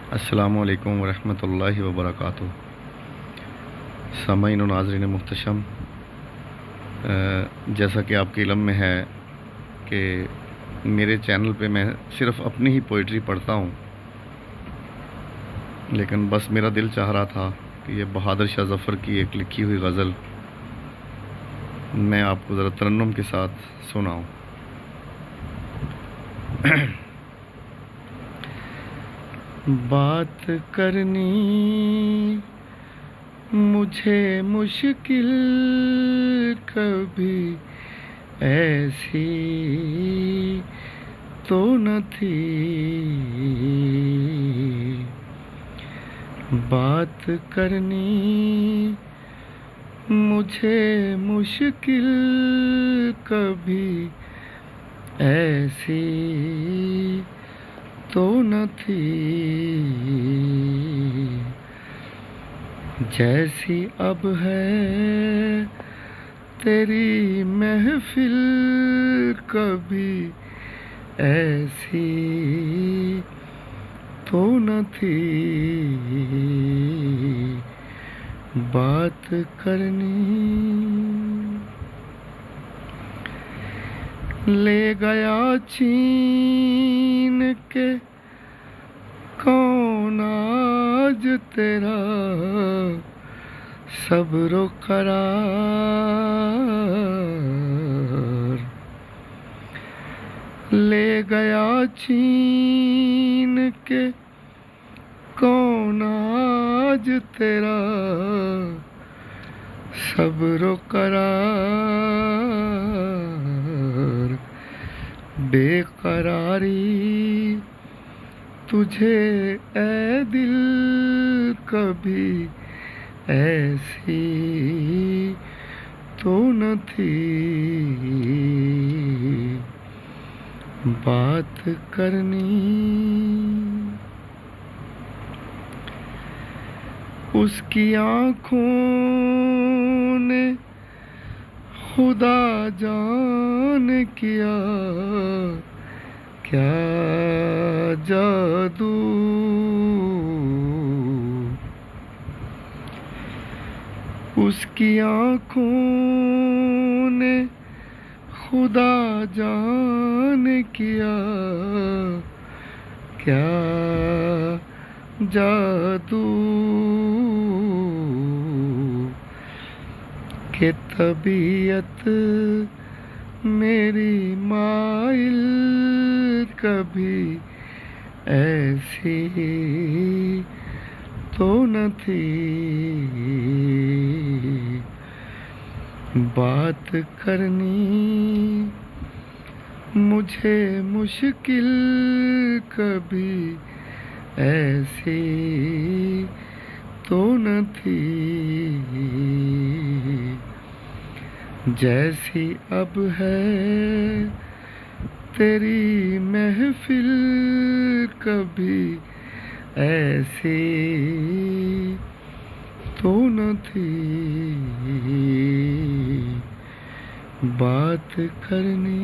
अस्सलामु अलैकुम वरहमतुल्लाहि वबरकातुहू। सामाईन व नाज़रीन मुहतशम, जैसा कि आपके इल्म में है कि मेरे चैनल पे मैं सिर्फ़ अपनी ही पोइट्री पढ़ता हूँ, लेकिन बस मेरा दिल चाह रहा था कि ये बहादुर शाह ज़फ़र की एक लिखी हुई गज़ल मैं आपको ज़रा तरन्नुम के साथ सुनाऊँ। बात करनी मुझे मुश्किल कभी ऐसी तो न थी, बात करनी मुझे मुश्किल कभी ऐसी तो न थी, जैसी अब है तेरी महफिल कभी ऐसी तो न थी, बात करनी। ले गया छीन के कौन आज तेरा सब्र करार, ले गया छीन के कौन आज तेरा सब्र करार, बेकरारी तुझे ऐ दिल कभी ऐसी तो न थी, बात करनी। उसकी आँखों ने खुदा जान किया क्या जादू, उसकी आँखों ने खुदा जान किया क्या जादू, के तबीयत मेरी माइल कभी ऐसी तो न थी, बात करनी मुझे मुश्किल कभी ऐसी तो न थी, जैसी अब है तेरी महफिल कभी ऐसी तो न थी, बात करनी।